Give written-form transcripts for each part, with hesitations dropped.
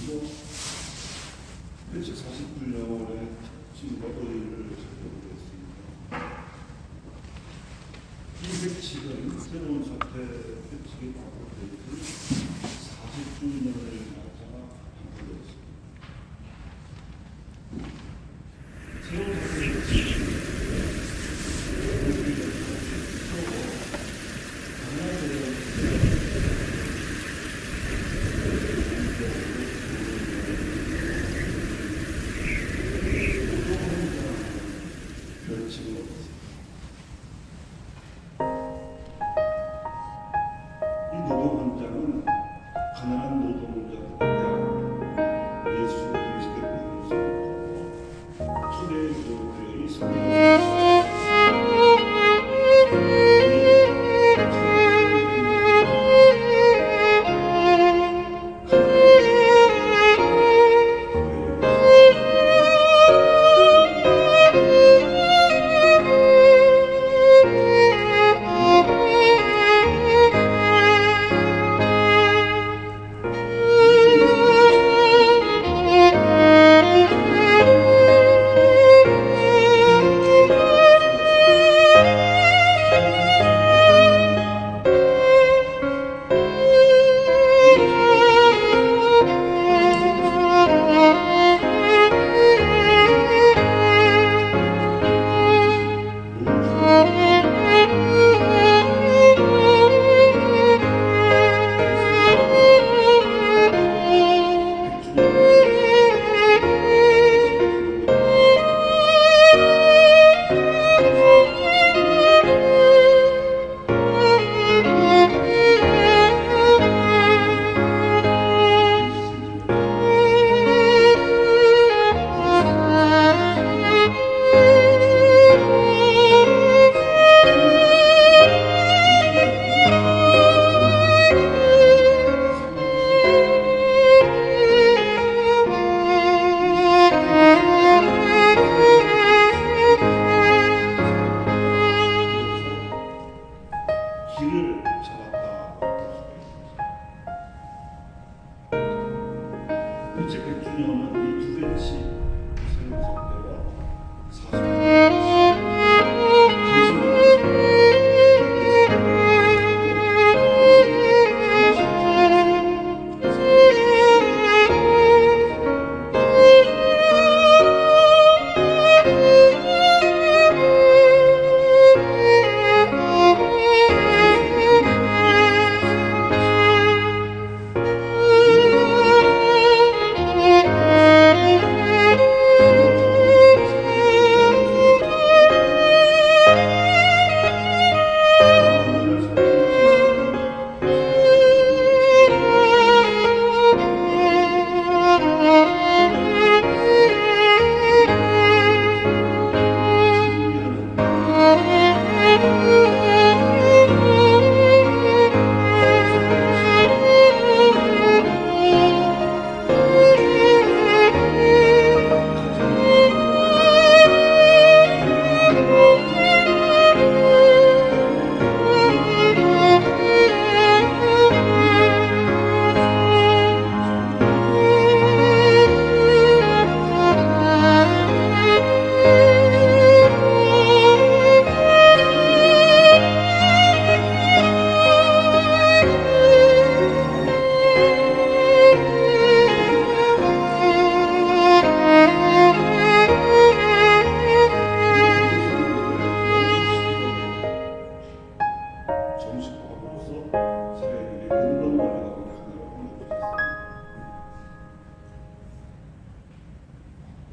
그리고 149년에 친구가 의의를 살펴보겠습니다. 이 회칙은 새로운 사태 회칙의 과거 데이트 40주년을 맞아 발표되었습니다. 새로운 사태 회칙은 이 노동헌장은 가난한 노동자들에 대한 예수 그리스도의 믿음으로 초대교회의 성경 길을 잡았다. 일제 100주년은 이 두 배치 새로운 사태와 40주년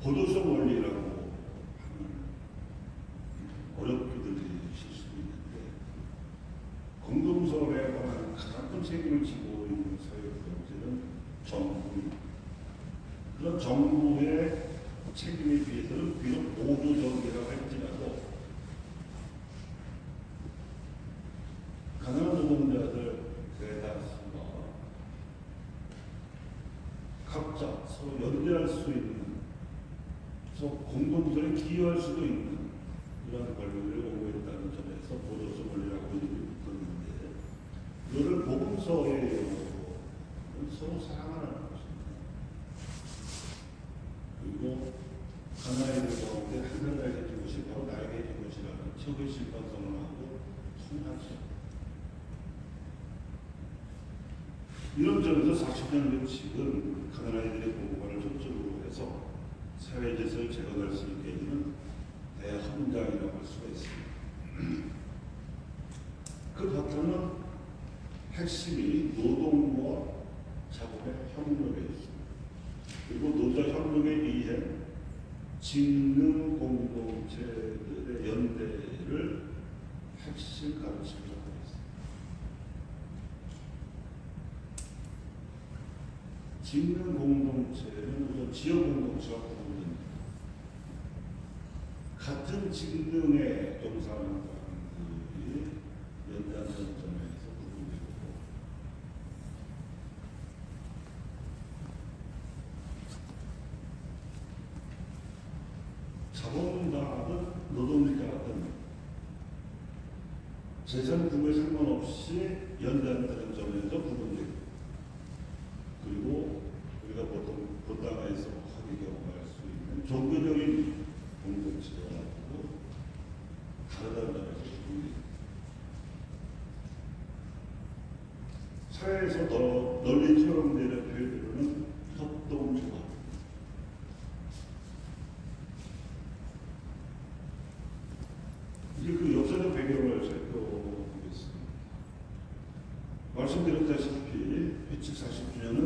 보도성 원리라고 하면 어렵게 들리실 수도 있는데 공동선에 관한 가장 큰 책임을 지고 있는 사회적 경제는 정부입니다. 그런 정부의 책임에 비해서는 비록 보조적이라고 할지라도 가난한 노동자들 대다수가 각자 서로 연대할 수 있는 공동선에 기여할 수도 있는 이런 권리를 요구했다는 점에서 보조성 원리라고 이름이 붙었는데 이거를 복음서에 서로 사랑하는 것입니다. 서구 심판성을 하고 통하죠. 이런 점에서 40년 규칙은 가난아이들의 보호관을 중점으로 해서 사회질서를 재건할 수 있게 해주는 대헌장이라고 할 수가 있습니다. 그 바탕은 핵심이 노동과 작업의 협력에 있습니다. 그리고 노조협력에 의해 직능 공동체들의 연대를 핵심 가르침으로 하고 있습니다. 직능 공동체는 우선 지역 공동체와 구분됩니다. 같은 직능에 종사하는 사람들이 연대하는 점에서 구분되고, 자본가든 노동자든 재산 규모에 상관없이 연대한다는 점에서 구분되고, 그리고 우리가 보통 본당에서 하게 경험할 수 있는 종교적인 공동체하고 다르다는 점에서 구분됩니다. 사회에서 더 널리 투영되는 표현으로는 협동조합. 이제 그 역사적 배경을 살펴보겠습니다. 말씀드렸다시피 회칙 40주년은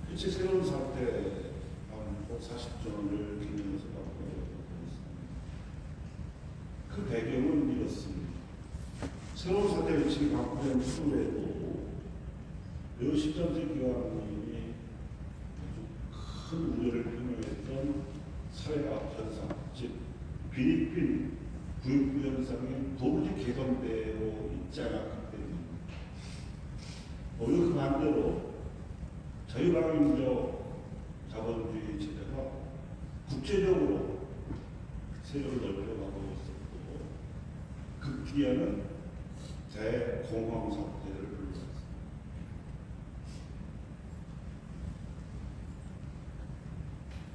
회칙 새로운 사태 반복 40주년을 기념해서 바꾸고 있습니다. 그 배경은 이렇습니다. 새로운 사태 회칙이 바꾸된 후에도 매우 13세 기왕님이 아주 큰 우려를 표명했던 사회학 현상, 즉 필리핀 부익부 현상이 도무지 개선되어 있지 않았기 때문입니다. 오히려 그 반대로 자유방임적 자본주의 체제가 국제적으로 세력을 넓혀가고 있었고, 극기하는 대공황 사태를 불러왔습니다.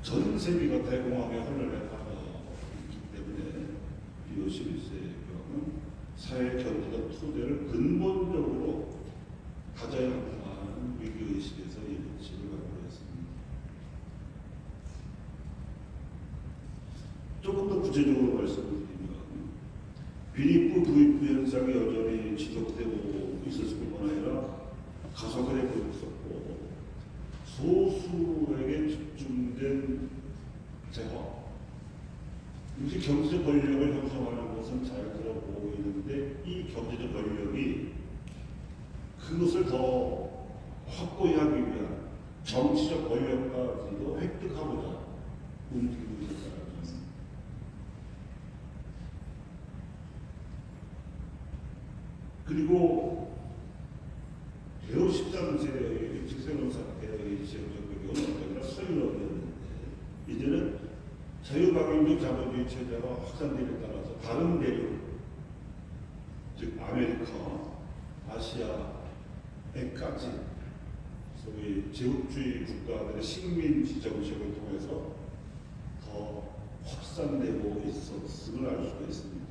전 세계가 대공황에 혼란에 빠져 있기 때문에 리오 11세의 경우는 사회 경제적 토대를 근본적으로 다져야 한다는 위기의식에서 이 원칙을 갖고 있습니다. 조금 더 구체적으로 말씀드리면 빈익부 부익부 현상이 여전히 지속되고 있었을 뿐만 아니라 가속화되고 있었고, 소수에게 집중된 재화, 이제 경제적 권력을 형성하는 것은 잘 들어 보이는데, 이 경제적 권력이 그것을 더 확고히 하기 위한 정치적 권력까지도 획득하고자 움직이고 있었다는 점. 그리고 매우 13세의 직세론 사태의 지역적 배경은 아니라 서유럽이었는데, 이제는 자유방임적 자본주의 체제가 확산됨에 따라서 다른 대륙, 즉 아메리카, 아시아에까지 소위 제국주의 국가들의 식민지 정책을 통해서 더 확산되고 있었음을 알 수가 있습니다.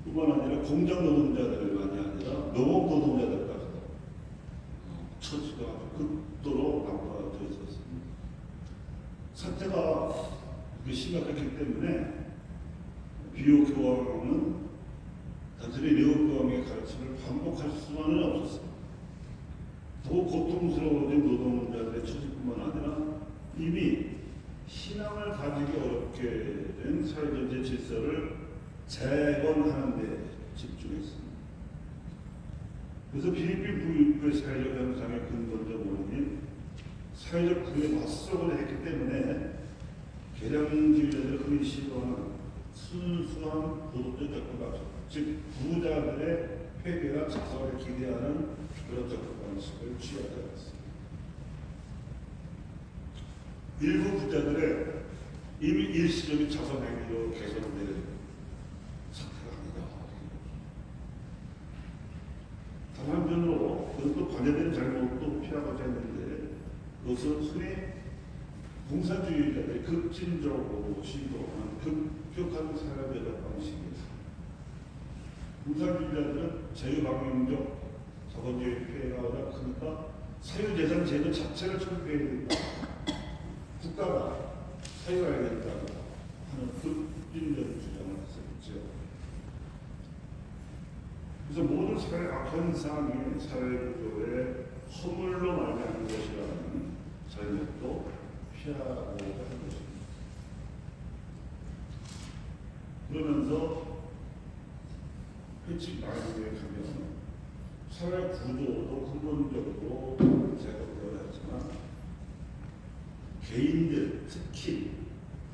뿐만 아니라 공장 노동자들만이 아니라 농업 노동자들까지도 처지가 극도로 나빠져 있었습니다. 사태가 심각했기 때문에 비오 교황은 단순히 레오 교황의 가르침을 반복할 수만은 없었습니다. 더욱 고통스러워진 노동자들의 처지뿐만 아니라 이미 신앙을 가지기 어렵게 된 사회전체 질서를 재건하는 데 집중했습니다. 그래서 필리핀 부익부의 사회적 현상의 근본적 원인인 사회적 부에 맞서고자 했기 때문에 개량주의자들이 흔히 시도하는 순수한 도덕적 접근 방식, 즉 부자들의 회개와 자살을 기대하는 그런 접근 방식을 취하지 않았습니다. 일부 부자들의 이미 일시적인 자선 행위로 개선된 사태가 아니다. 다른 한편으로 그것도 관여된 잘못도 피하고자 했는데, 그것은 흔히 공산주의자들이 급진적으로 시도하는 급격한 사회 배달 방식이었습니다. 공산주의자들은 자유방임적 자본주의 폐해가 워낙 크니까 사유재산 제도 자체를 철폐해야 된다. 국가가 사유해야 된다고 하는 급진적 주장을 했었죠. 그래서 모든 사회 악현상이 사회구조의 허물로 말미암은 것이라는 잘못도 피하고자 하는 것입니다. 그러면서 회칙 나누기에 가면 사회 구조도 근본적으로 제거되어 있지만 개인들, 특히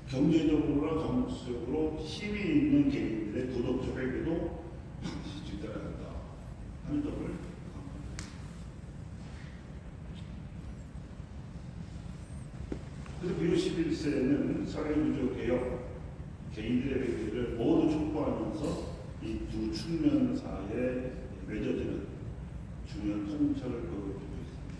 경제적으로나 정치적으로 힘이 있는 개인들의 도덕적 행위도 반드시 뒤따라야 한다 하는 점을 강조합니다. 그래서 비오 11세는 사회구조 개혁, 개인들의 행위를 모두 촉구하면서 이 두 측면 사이에 맺어지는 중요한 통찰을 보여주고 있습니다.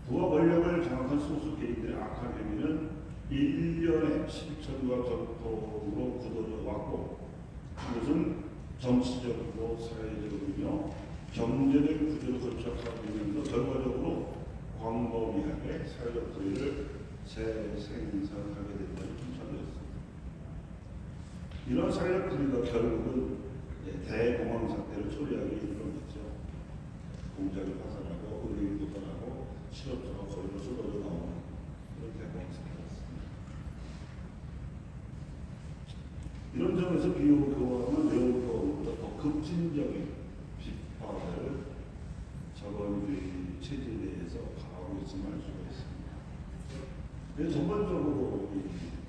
부와 권력을 장악한 소수 개인들의 악한 행위는 일련의 실천과 전통으로 굳어져 왔고, 그것은 정치적으로 사회적으로며 경제적 구조를 거쳐가면서 결과적으로 광범위하게 사회적 거리를 재생산하게 된다는 통찰이었습니다. 이런 사회적 거리가 결국은 대공황 사태를 초래하게 이르렀죠. 공장을 파산하고 은행이 도산하고 실업자가 거리로 쏟아져 나오는 그런 대공황 사태였습니다. 이런 점에서 비오 교황은 네오교황보다 더 급진적인 비판을 자본주의 체제에 대해서 가하고 있음을 알 수가 있습니다. 그래서 전반적으로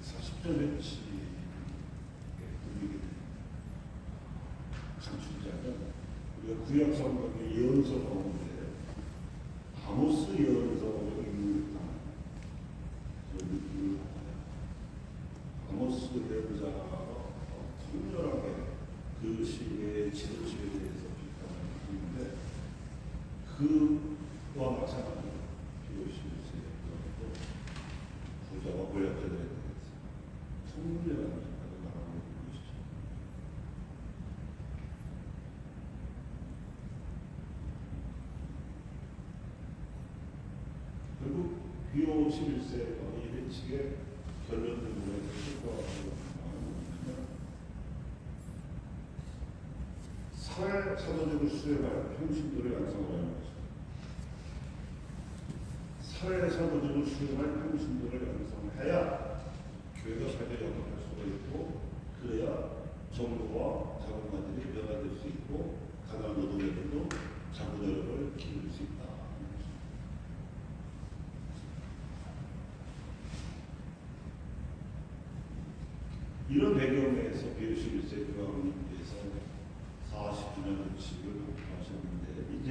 40절 회칙 간추자는 우리가 구약 성경의 예언서 가운데 아모스 예언서를 읽는 듯한 아모스 예언자가 통렬하게 그 시대의 지도체에 대해서 비판을 하는데 그와 마찬가지로 비오시스의 부자와 권력자들에 대해서 통렬한 비판을 나가고 있는 것이죠. 결국 비오 11세가 이 회칙의 결론을 보면서 실과하고 사회 사도적으로 수행할 평신도를 양성하라는 것입니다. 사회 사도적으로 수행할 평신도를 양성해야 교회가 사회에 영향할 수가 있고, 그래야 정부와 자본가들이 변화될 수 있고, 가난한 노동자들도 자부자력을 기를 수 있다. 이런 배경에서 비오 11세 교황님께서 40주년 의식을 하셨는데, 이제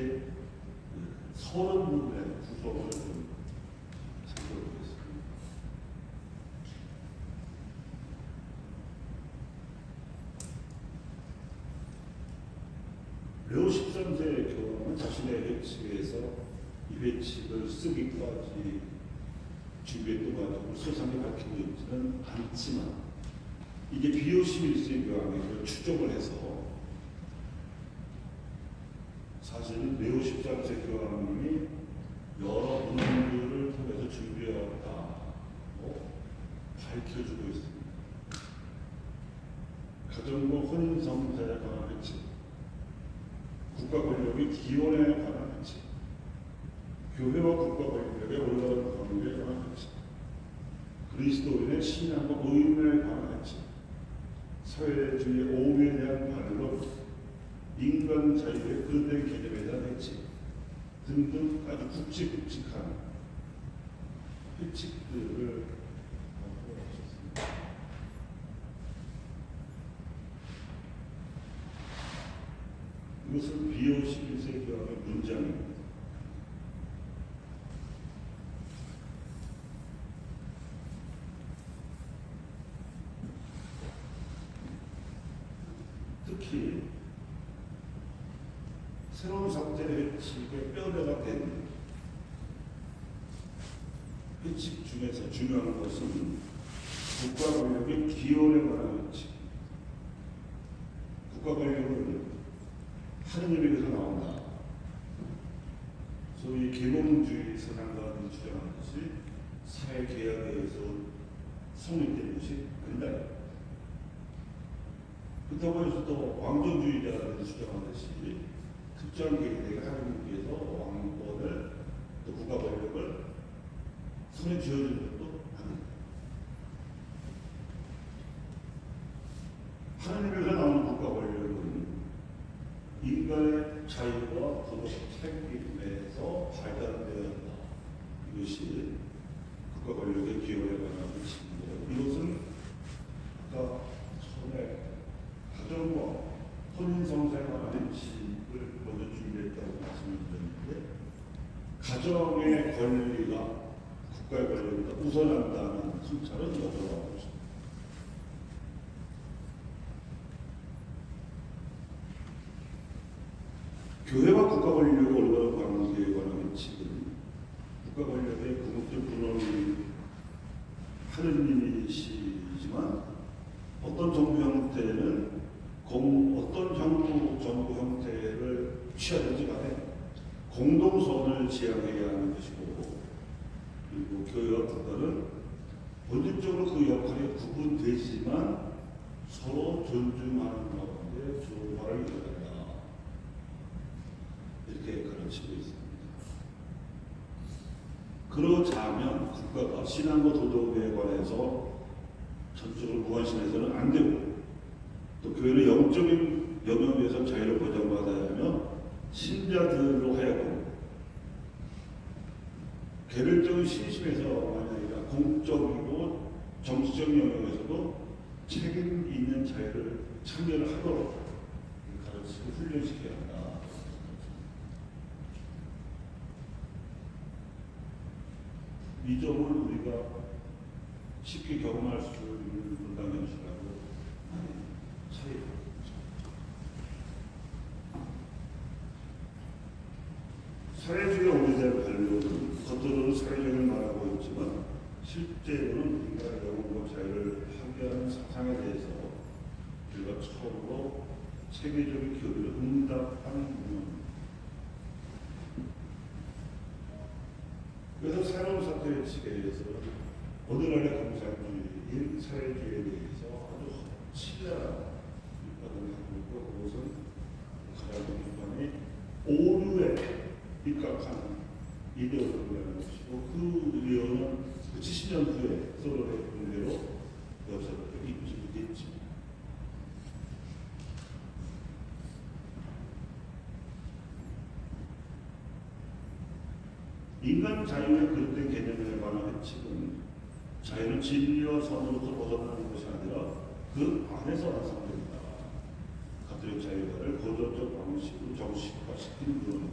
30분의 구성을 좀 살펴보겠습니다. 레오 13세 교황은 자신의 회칙에서 이 회칙을 쓰기까지 준비했던 것 같고 세상에 밝히고 있지는 않지만, 이게 비오 11세 교황이 그걸 추적을 해서 사실은 레오 13세 교황님이 여러 문헌들을 통해서 준비해왔다고 밝혀주고 있습니다. 가정과 혼인성사에 관한 회칙, 국가 권력의 기원에 관한 회칙, 교회와 국가 권력의 올바른 관계에 관한 회칙, 그리스도인의 신앙과 의문에 관한 회칙, 사회주의 오류에 대한 반론, 인간 자유의 그릇된 개념에 대한 회칙 등등 아주 굵직굵직한 회칙들을 보셨습니다. 이것은 비오 11세 교황의 문장입니다. 특히 새로운 사태 회칙의 뼈대가 된 회칙 중에서 중요한 것은 국가 권력의 기원에 관한 원칙. 국가 권력은 하느님에게서 나온다. 소위 계몽주의 선양가들이 주장하는 것이 사회 계약에 의해서 성립된 것이 아니다. 그렇다고 해서 또 왕정주의자들이 주장하듯이 특정 계획에 하느님께서 왕권을 또 국가 권력을 손에 쥐어주는 것도 아닙니다. 하느님에서 나오는 국가 권력은 인간의 자유와 도덕 책임에서 발달되어야 한다. 이것이 국가 권력의 기원에 관한 원칙인데요. 이것은 아까 처음에 가정과 혼인성사에 관한 원칙을 먼저 준비했다고 말씀드렸는데, 가정의 권리가 국가의 권리보다 우선한다는 통찰은 여부가 없습니다. 교회와 국가 권력의 올바른 관계에 관한 원칙은 국가 권력의 궁극적 근원이 하느님이시지만 어떤 정부 형태는 어떤 정부 형태를 취하든지 간에 공동선을 지향해야 하는 것이고, 그리고 교회와 국가는 본질적으로 그 역할이 구분되지만 서로 존중하는 가운데 조화를 이뤄낸다. 이렇게 가르치고 있습니다. 그러자면 국가가 신앙과 도덕에 관해서 전적으로 무관심해서는 안 되고, 또 교회는 영적인 영역에서 자유를 보장받아야 하며 신자들로 하여금 개별적인 신심에서만이 아니라 공적이고 정치적인 영역에서도 책임 있는 자유를 참여를 하도록 가르치고 훈련시켜야 한다. 이 점을 우리가 쉽게 경험할 수 있는 문당현실하고 많이 차이가 사회주의 오래된 관료는 겉으로는 사회주의를 말하고 있지만 실제로는 인간의 영혼과 자유를 파괴하는 사상에 대해서 우리가 처음으로 세계적인 교류를 응답한 문화입니다. 그래서 새로운 사태의 측에서 오늘날의 공산주의, 사회주의에 대해서 아주 치밀한 비판을 하고 있고, 그것은 가장 비판이 오류에 입각한 이데올로기라는 것이고, 그 이유는 70년 후에 소련의 붕괴로 역사를 입증이 됐지. 인간 자유의 그릇된 개념에 관한 원칙은 자유는 진리와 선으로부터 벗어나는 것이 아니라 그 안에서 완성됩니다. 가톨릭 자유화를 고전적 방식으로 정식화시킨 그런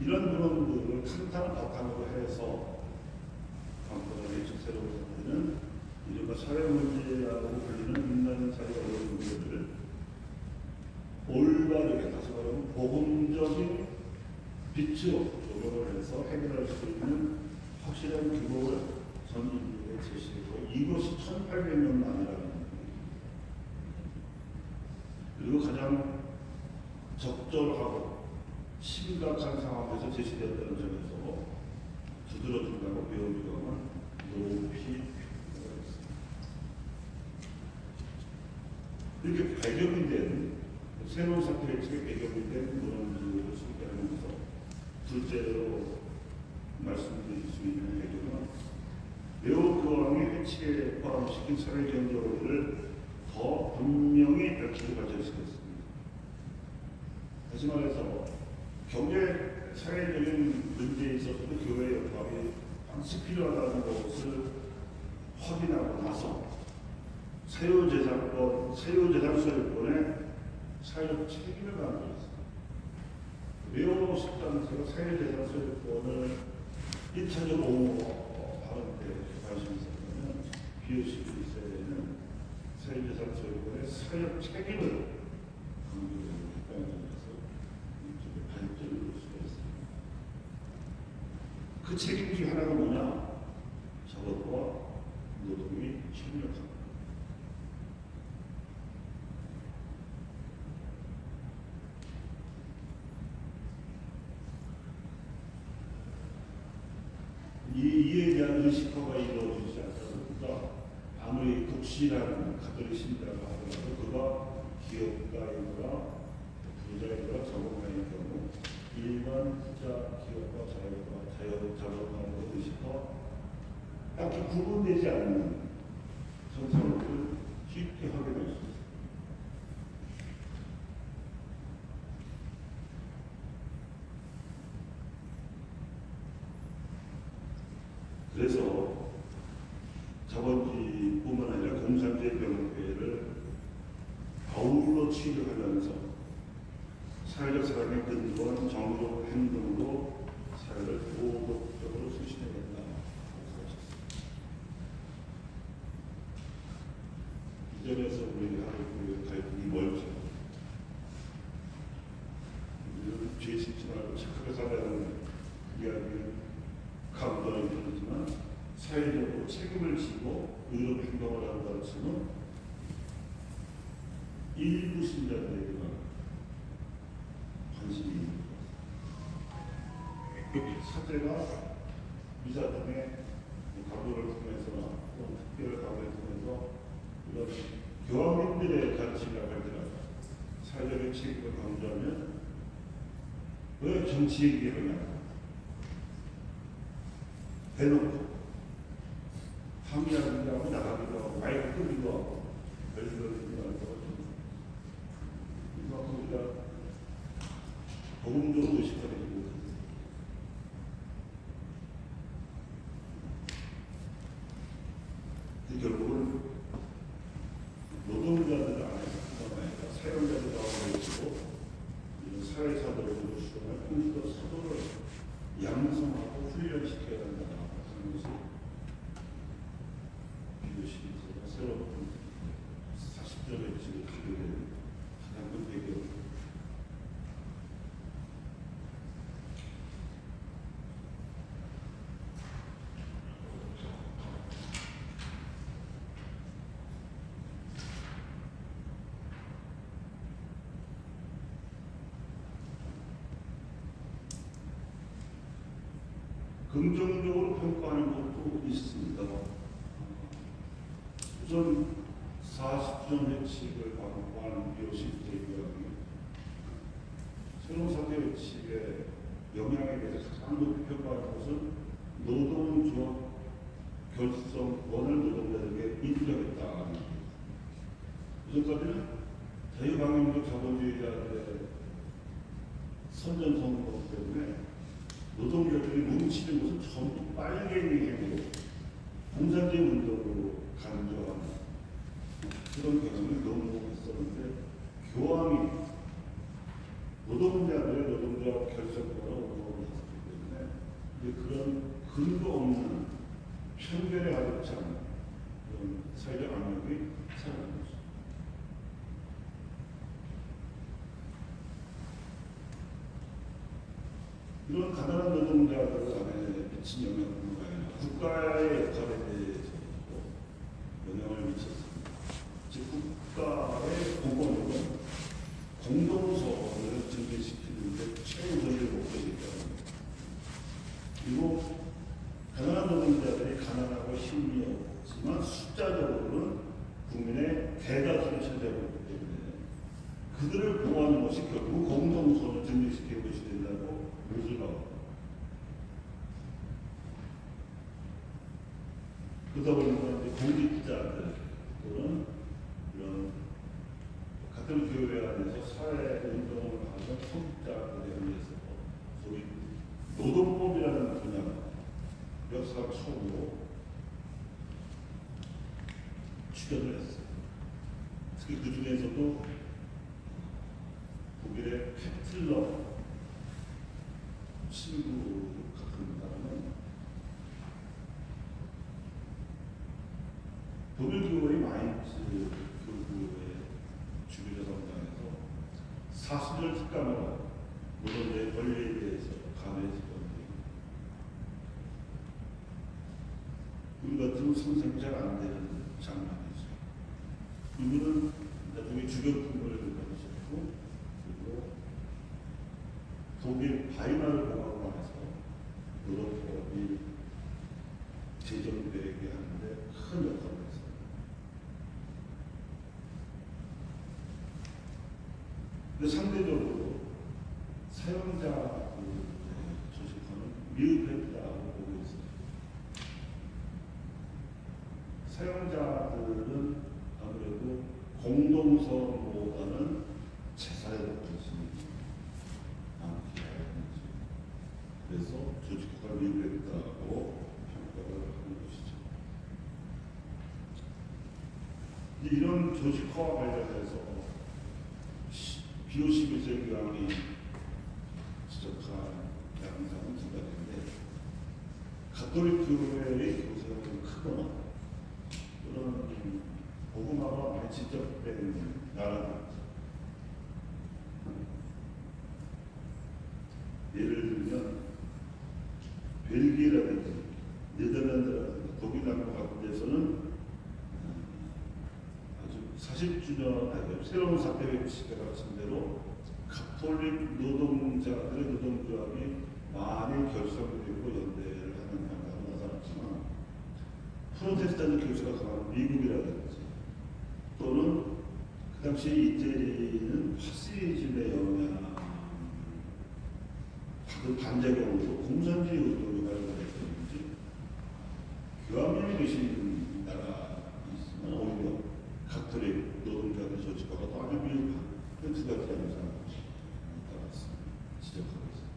이런 그런들을 탄탄한 바탕으로 해서 관건의 새로운 사태는 이른바 사회 문제라고 불리는 인간 사회의 어려운 문제들을 올바르게, 다시 말하면 복음적인 빛으로 조명을 해서 해결할 수 있는 확실한 기록을 전 인류에 제시했고, 이것이 1800년 만이라는 그리고 가장 적절하고 심각한 상황에서 제시되었다는 점에서 두드러진다고 배우기가 높이 이렇게 배경이 된 새로운 사태의 측에 배경이 된 문헌지를 소개하면서 둘째로 말씀드릴 수 있는 배경은 레오 교황의 해치에 포함시킨 사회경제원리를 더 분명히 밝히고 발전시켰습니다. 다시 말해서 경제 사회적인 문제에 있어서도 교회의 역할이 반드시 필요하다는 것을 확인하고 나서 사유재산 소유권의 사회적 책임을 강조했습니다. 레오 13세가 사유재산 소유권을 1차적으로 옹호하는 데 관심이 있었다면 피오 11세는 사유재산 소유권의 사회적 책임을 강조했다는 발전을 볼 수가 있습니다. 그 책임 중 하나가 뭐냐? 적어도 노동이 협력합니다. 이에 대한 의식화가 이루어지지 않다 보니까 아무리 독실한 가톨릭 신자가 하더라도 그가 기업가이거나 부자이거나 자본가인 경우 일반 부자, 기업가, 자본가의 의식화 딱히 구분되지 않는 현상을 쉽게 하게 될 수 있습니다. 그래서 자본주의뿐만 아니라 공산주의 병폐를 아울러 치료하면서 사회적 사랑의 근거한 정의로운 행동으로 사회를 도덕적으로 수신해낸다. 이 점에서 우리가 갈등이 멀죠. 죄 짓지 말고 착하게 살아야하는 이야기는 강도는 그렇지만 사회적으로 책임을 지고 의롭 행동을 하는 가르침은 일부 신자들에게만 관심이 있는 것. 사제가 미사 중에 강도를 통해서나 특별한 강도를 통해서 이런 교황님들의 가르침이라고 할지라도 사회적인 책임을 강조하면 왜 정치 얘기를 하냐? 대놓고 항의하기도 하고 나가기도 하고 마이크 끄기도 하고 별들을 듣기도 하고 이만큼 우리가 복음적으로 의식하게 되고 결국은 노동자들 안에서뿐만 아니라 사용자들 가운데서도 이런 사회사들을 수행할 공식적 사도를 양성하고 훈련시켜야 한다 하는 것이 비교시리즈가 새로운 40점의 지금 하게 되는 가장 큰 배경. 긍정적으로 평가하는 것도 있습니다. 우선 40점 회칙을 광고한 요시프의 교황이 새로운 사회 회칙의 영향에 대해서 가장 높이 평가하는 것은 노동조합 결성권을 노동자들에게 인정했다. 이전까지는 자유방임적 자본주의자들의 선전성공 때문에 노동자들이 뭉치는 것은 전부 빨갱이 행위로 공산주의 운동으로 간주하는 그런 경험을 너무 했었는데 교황이 노동자들의 노동조합 결성권을 운동을 했기 때문에 그런 근거 없는 편견에 가득 찬 그런 사회적 압력이 사라진 거죠. 이런 가난한 노동자들 안에 미친 영향뿐만 아니라 국가의 역할에 대해서도 영향을 미쳤습니다. 즉 국가의 공권력은 공동소를 증진시키는 데 최우선의 목적이 있다는 겁니다. 그리고 가난한 노동자들이 가난하고 힘이 없지만 숫자적으로는 국민의 대다수를 차지하고 있기 때문에 그들을 보호하는 것이 결국 공동소를 증진시키는 것이 된다고 그러다 보니까 공직자들 또는 이런 같은 교회 안에서 사회 운동을 하는 소극자들에 의해서 소위 노동법이라는 분야가 역사 처음으로 출연을 했어요. 특히 그 중에서도 독일의 페틀러 친구 같은 사람은 독일교회 마인츠 교구의 주교자 성당에서 사수절 특감으로 노동자의 권리에 대해서 강의했을 건데 같은 상상이 잘 안 되는 장면이죠. 이분은 나중에 주격풍을 가지셨고, 그리고 독일 바이마르 공화국에서 노동법이 제정되게 하는데 큰 역할을 했어요. 근데 상대적으로 사용자 조직화는 미흡했다고 보고 있습니다. 사용자들은 아무래도 공동선보다는 재산에 관심이 많기 때문이죠. 그래서 조직화가 미흡했다고 평가를 하는 것이죠. 이런 조직화와 관련해서 비오11세 교황이 지적한 양상은 두 가지인데, 가톨릭 교회의 교세가 좀 크거나 또는 복음화가 많이 진척된 나라들, 예를 들면 벨기에라든지 네덜란드라든지 독일 등 같은 데서는 아주 40주년 새로운 사회 회치가 같은 대로 가톨릭 노동자들의 노동조합이 많이 결성되고 연대를 하는 방향으로 나타났지만, 프로테스탄트 교수가 강한 미국이라든지 또는 그 당시에 이태리는 파시즘의 영향 받은 반작용으로 공산주의 운동이 발달했는지 교황님이 계신 나라가 있으면 오히려 가톨릭 노동자들의 조직화가 더 아주 미흡한 두 가지 양상을 지적하고 있습니다.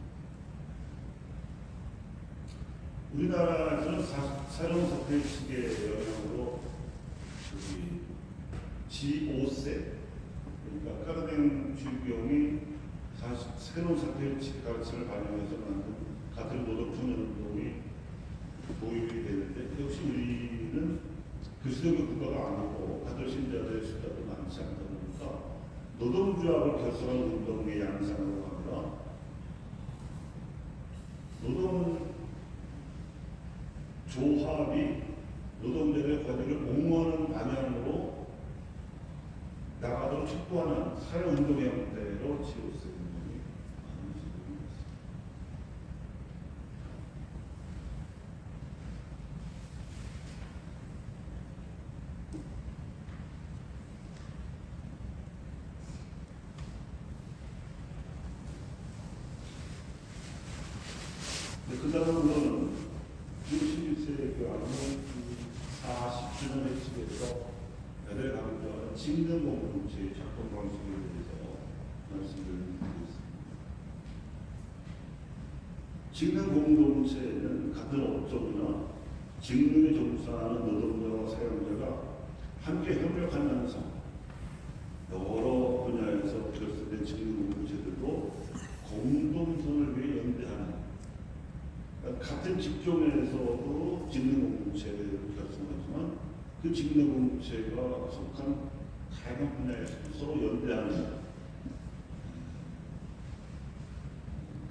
우리나라에서는 새로운 사회식의 영향으로 G5세, 그러니까 까르댕 주교용이 새로운 사회식 가르침을 반영해서 만든 가톨릭 노동청년운동이 도입이 되는데, 역시 우리는 그리스도교 국가가 아니고 가톨릭 신자들의 숫자도 많지 않다 보니까 노동조합을 결성한 운동의 양상으로 하면 노동조합이 노동자들의 권익을 옹호하는 방향으로 나가도록 촉구하는 사회운동의 형태로 지어서 운동이 많은 지금입니다. 그 다음으로는 61세 교황은 40주년 회칙에서 여덟 강조하는 직능 공동체의 작동 방식에 대해서 말씀을 드리고 있습니다. 직능 공동체는 같은 업종이나 직능에 종사하는 노동자와 사용자가 함께 협력하면서 여러 분야에서 결성된 직능 공동체들도 공동선을 위해 연대하는, 같은 직종에서도 직능 공동체를 결성하지만 그 직능 공동체가 속한 다양한 분야에서 서로 연대하는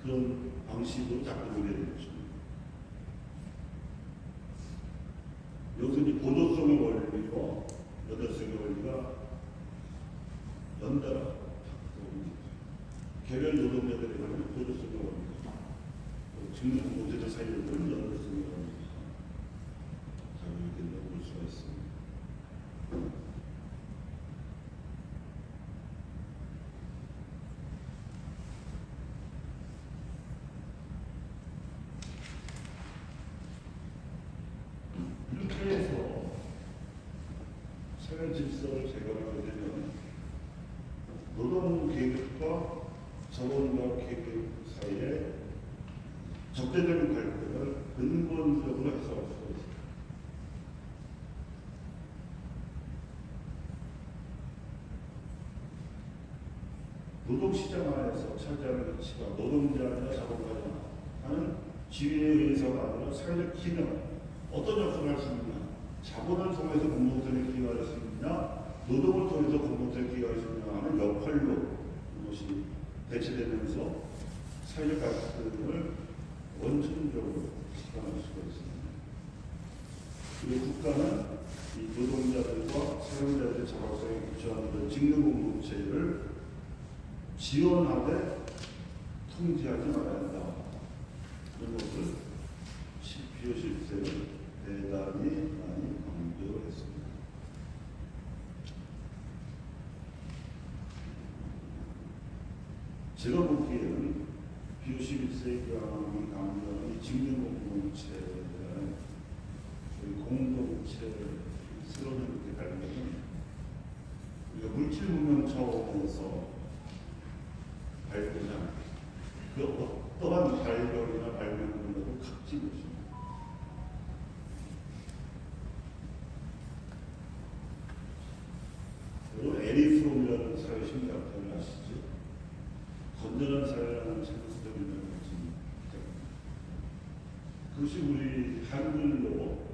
그런 방식으로 작동이 되는 것입니다. 여기서 이제 보조성의 원리와 연대성의 원리가 연달아 개별 노동자들에 관한 보조성의 원리가, 직능 공동체들 사이에는 연대성의 원리가 작용이 된다고 볼 수가 있습니다. 이렇게 해서 사회 질서를 재건하게 되면 노동 계급과 자본가 계급 사이에 적대적인 갈등을 근본적으로 해소할 수가 있습니다. 노동시장 안에서 차지하는 위치가 노동자나 자본가냐 하는 지위에 의해서가 아니라 사회적 기능, 어떤 역할을 할 수 있느냐, 자본을 통해서 공동체에 기여할 수 있느냐, 노동을 통해서 공동체에 기여할 수 있느냐 하는 역할로 이것이 대체되면서 사회적 갈등을 원천적으로 시작할 수가 있습니다. 그리고 국가는 이 노동자들과 사용자들의 자발성에 기초한 그런 직능공급체를 지원하되 통제하지 말아야 한다. 그런 것을 비오 실세는 대단히 많이 강조했습니다. 제가 보기에는 비오 11세기 강조하는 직능공급체라는 공동체를 새로운 이렇게 가려면 우리가 물질 문명 차원에서 발견한 그 어떠한 발견이나 발명문화도 각지 것입니다. 그리고 에리 프롬이라는 사회 심리학자를 아시죠? 건전한 사회라는 책에서 유명한 그것이 우리 한글로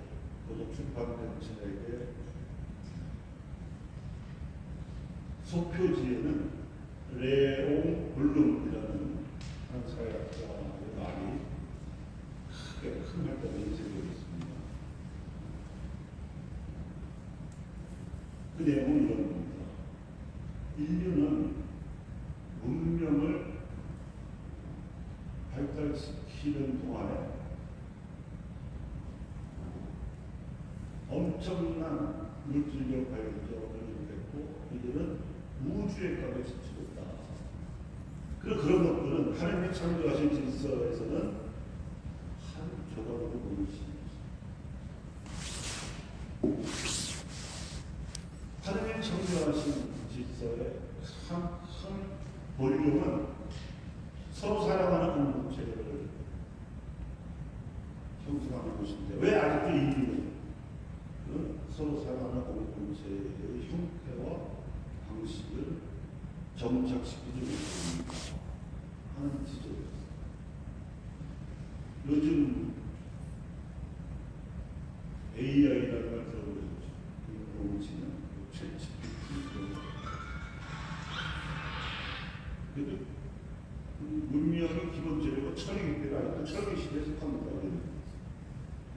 고독 출판된 책에 소표지에는 레옹 블룸이라는 한 사회학자의 말이 크게 큰 활동을 제기했습니다. 그 내용은 이런 겁니다. 인류는 문명을 발달시키는 동안에 엄청난 물질적 발전을 했고 이들은 우주의 값을 지치고 있다. 그런 것들은 하나님이 창조하신 질서에서는 한 조각으로 보일 수 있습니다. 하나님이 창조하신 질서의 큰 볼륨은 서로 사랑하는 공동체를 형성하는 것인데 왜 아직도 인류는 서로 사랑하는 공동체의 형태와 방식을 정착시키지 못합니다 하는 지적이었습니다. 요즘 AI라는 말 들어보셨죠? 인공지능, 챗GPT 그래도 문명이 기본적으로 철기 때가 아니고 철기 시대에 속합니다.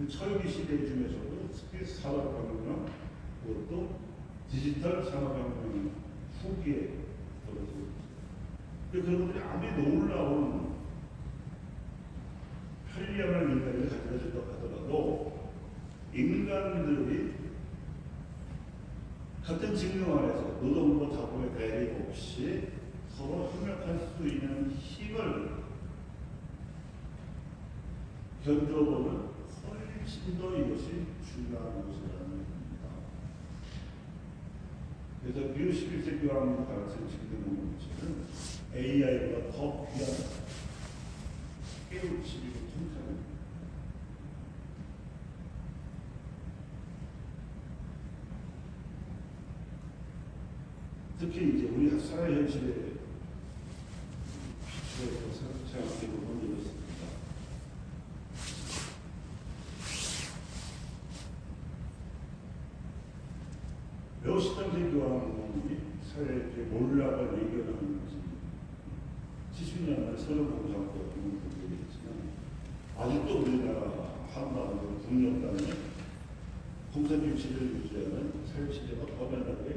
철기 시대 중에서도 특히 산업혁명, 그것도 디지털 산업혁명 후기에 들어서 그런 것들이 아무리 놀라운 편리함을 인간이 가져다 준다고 하더라도 인간들이 같은 직능 안에서 노동과 자본의 대립 없이 서로 협력할 수 있는 힘을 견뎌보는 훨씬 더 이것이 중요한 것이라는 겁니다. 그래서 비오 11세기 왕국 가르치는 직능공급체는 AI보다 더 귀한 깨우치기고 통찰입니다. 특히 이제 우리 사회 현실에 비추어서 생각해 보면 이렇습니다. 몇 13세기 왕국이 사회의 몰락을 예견하는 것은 70년간 서울공사하고 얘기했지만 아직도 우리나라 한반도 국력단에 공산주의를 유지하는 사회체제가 범연하게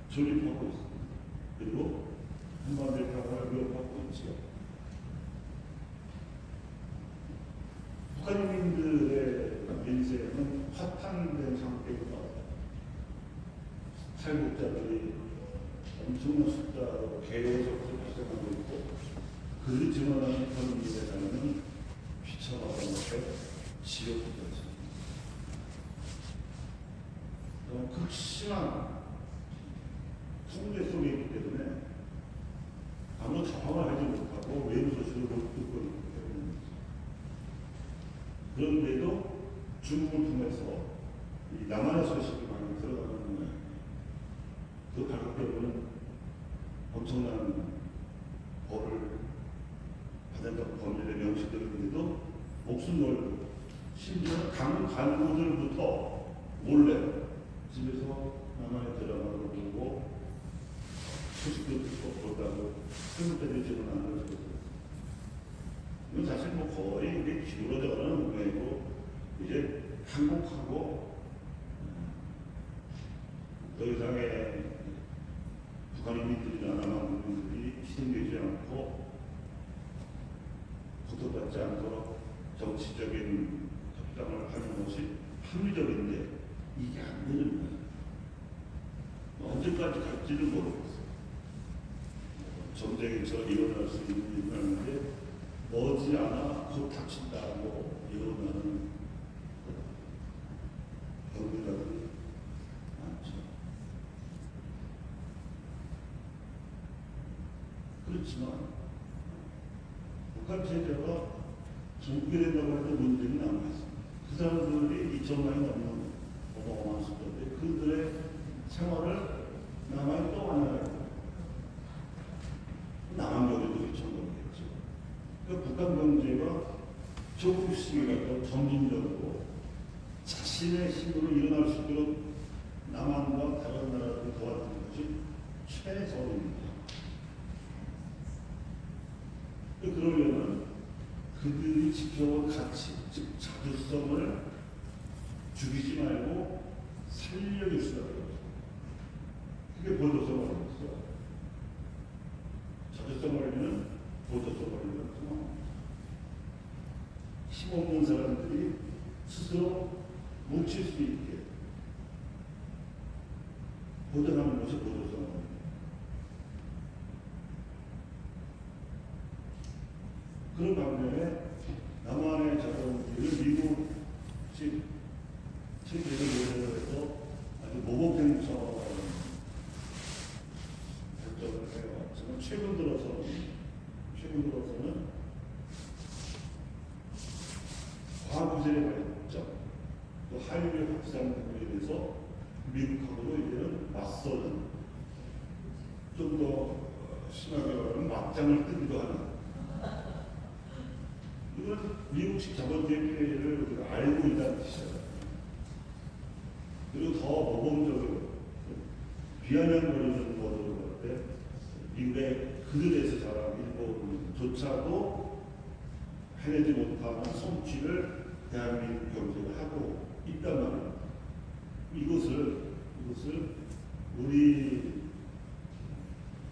조립하고 있습니다. 그리고 한반도의 평화를 위협하고 있죠. 북한인민들의 민생은 파탄된 상태입니다. 탈북자들이 엄청난 숫자로 계속 발생하고 있고 그 증언하는 현민에 따르면 비참하다 못해 지옥이었습니다. 너무 극심한 통제 속에 있기 때문에 아무 저항을 하지 못하고 외부 소식을 못 듣고 있기 때문입니다. 그런데도 중국을 통해서 이 남한의 소식이 많이 들어가는 거예요. 그 가격대로는 엄청난 벌을 받았다고 범죄에 명시되는데도 목숨 걸고 심지어 당 간부들부터 몰래 집에서 남한에 들어가고 보고 소식도 듣고 보다고 생각들이 지금 안 그러셨어요. 이건 사실 뭐 거의 이게 기울어져가는 운명이고 이제 항복하고 더 이상의 북한 인민들이나 남한 국민들이 희생되지 않고 고통받지 않도록 정치적인 협상을 하는 것이 합리적인데 이게 안 되는 거예요. 언제까지 갈지를 모르겠어요. 전쟁에서 일어날 수 있는 일이라는데 머지않아 곧 닥친다고 일어나는 병리가들이 많죠. 그렇지만 북한 체제가 종결된다고 해도 문제는 남아있습니다. 그 사람들이 2천만이 넘는 어마어마한 숫자인데 그들의 생활을 남한이 또 하나요. 남한 경제도 요청하겠죠. 그러니까 북한 경제가 조금씩이라도 점진적으로 자신의 힘으로 일어날 수 있도록 남한과 다른 나라들이 도와주는 것이 최선입니다. 그러려면 그들이 지켜온 가치, 즉 자주성을 죽이지 말고 살려줄 수가 있어요. 그게 보조성 원리죠. 자주성 원리는 보조성 원리는 힘없는 사람들이 스스로 뭉칠 수 있게 보장하는 것이 보조성 원리. 그런 반면에 남한의 자본주의를 미국식 체계를 모델해서 아주 모범생처럼 발전을 해왔지만 최근 들어서는 과부지의 발전, 또 한일 확산 등에 대해서 미국하고도 이제는 맞서는 좀 더 심하게 말하면 맞짱을 뜨기도 하는 이건 미국식 자본주의 피해를 우리가 알고 있다는 뜻이잖아요. 그리고 더 모범적으로 비아냥거리는 모델을 볼 때 미국의 그들에서 자란 일본조차도 해내지 못하는 성취를 대한민국 경제가 하고 있단 말이에요. 이것을 우리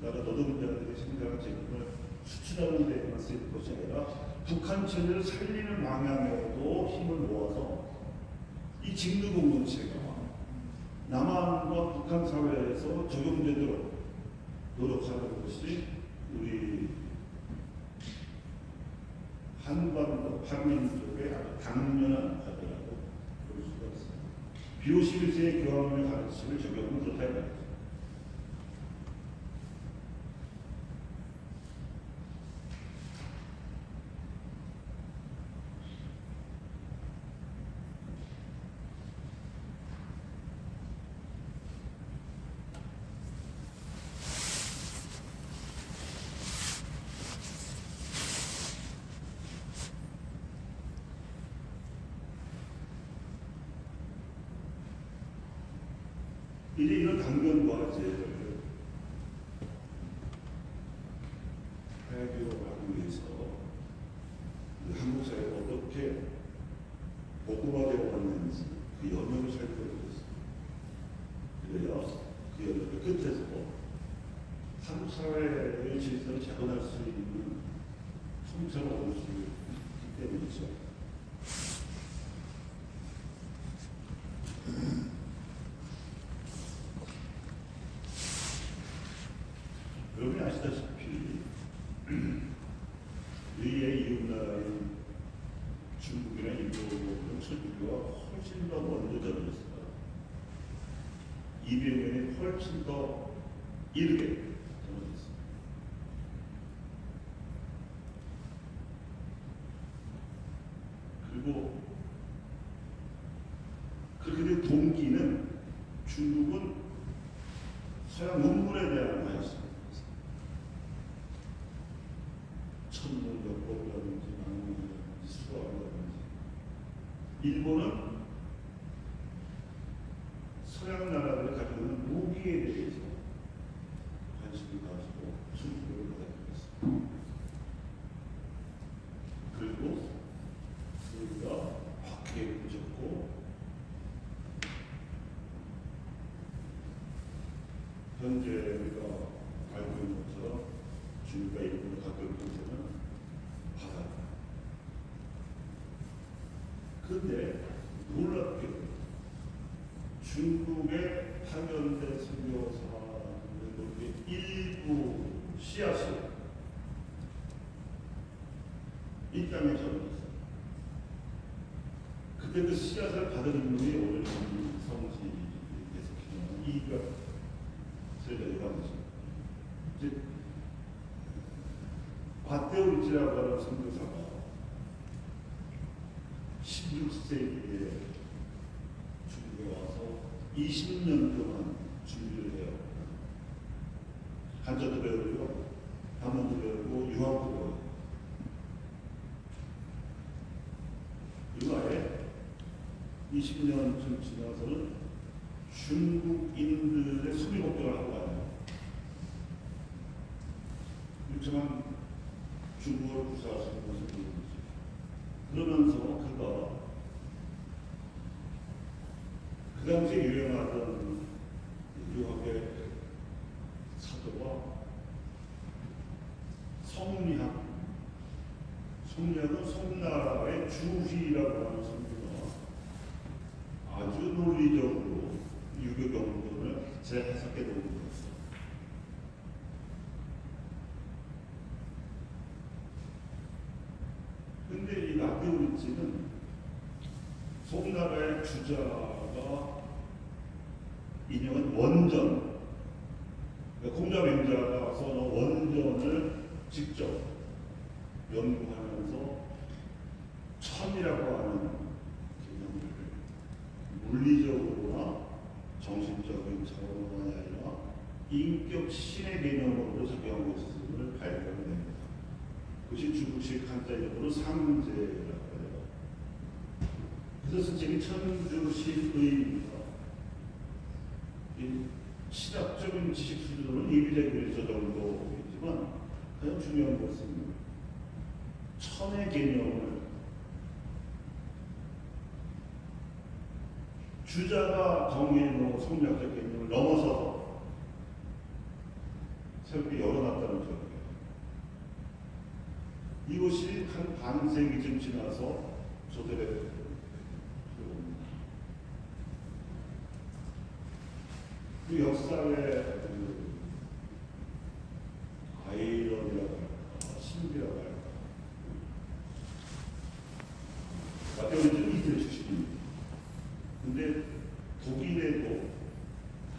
나라 노동자들의 생산한 제품을 수출하는 데에만 쓸 것이 아니라 북한 체제를 살리는 방향으로도 힘을 모아서 이 직무 공동체가 남한과 북한 사회에서 적용되도록 노력하는 것이 우리 한반도 한민족의 아주 당연한 과제라고 볼 수가 있습니다. 비오시리즈의 교환의 가르침을 적용하면 그렇다 이말이죠. 이제 이런 당면과제를 해결하기 위해서 한국 사회가 어떻게 복구화되어 왔는지 그 여명을 살펴보겠습니다. 그래야 그 여명의 끝에서 한국 사회의 질서를 재건할 수 있는 성찰을 얻을 수 있기 때문이죠. 여러분이 아시다시피 우리의 이웃나라인 중국이나 인도보다 천주교가 훨씬 더 먼저 전해졌습니다. 200년이 훨씬 더 이르게 전해졌습니다. 그리고 그렇게 된 동기는 중국은 서양 문물에 대한 관심, 천문역법이라든지 망원이라든지 수학이라든지, 일본은 서양 나라들이 가지고 있는 무기에 대해서 관심을 가지고 중국을 받아들였습니다. 그리고 우리가 확실히 부졌고 근데 놀랍게도 중국의 파견된 선교사들의 일부 씨앗이 이 땅에 전했어요. 그때 그 씨앗을 받은 인물이 오늘 성지에서 기념하는 이가 세례가 되죠. 이제 밧데오리지라고 하는 선교사가 16세기에 중국에 와서 20년 동안 준비를 해요. 한자도 배우고, 한문도 배우고, 유학도 배우고. 이후에 20년쯤 지나서는 중국인들의 소비복종을 하고 가요. 일정한 중국어를 구사할 수 있는 것을 보여주죠. 그러면서 그가 그 당시에 유행하던 유학의 사도가 성리학, 성리학은 송나라의 주희라고 하는 성리가 아주 논리적으로 유교 경전을 재해석해 놓은 것이었어요. 근데 이 밧데오리지는 송나라의 주자가 인용한 원전, 그러니까 공자맹자가 써놓은 원전을 직접 연구하면서 천이라고 하는 개념을 물리적으로나 정신적인 차원이 아니라 인격 신의 개념으로 적용한 것을 발견됩니다. 그것이 중국식 한자 이름으로 상제라고 해요. 그래서 선생님이 천주신의입니다. 시각적인 지식 수준으로는 예비대비를 저 정도이지만 가장 중요한 것은 천의 개념을 주자가 정의해놓은 성리학적 개념을 넘어서서 새롭게 열어놨다는 점이에요. 이것이 한 반세기쯤 지나서 저들의 그 역사의 아이러니라고 할까, 신비라고 할까. 밧데오리지는 이태리 출신입니다. 근데 독일에도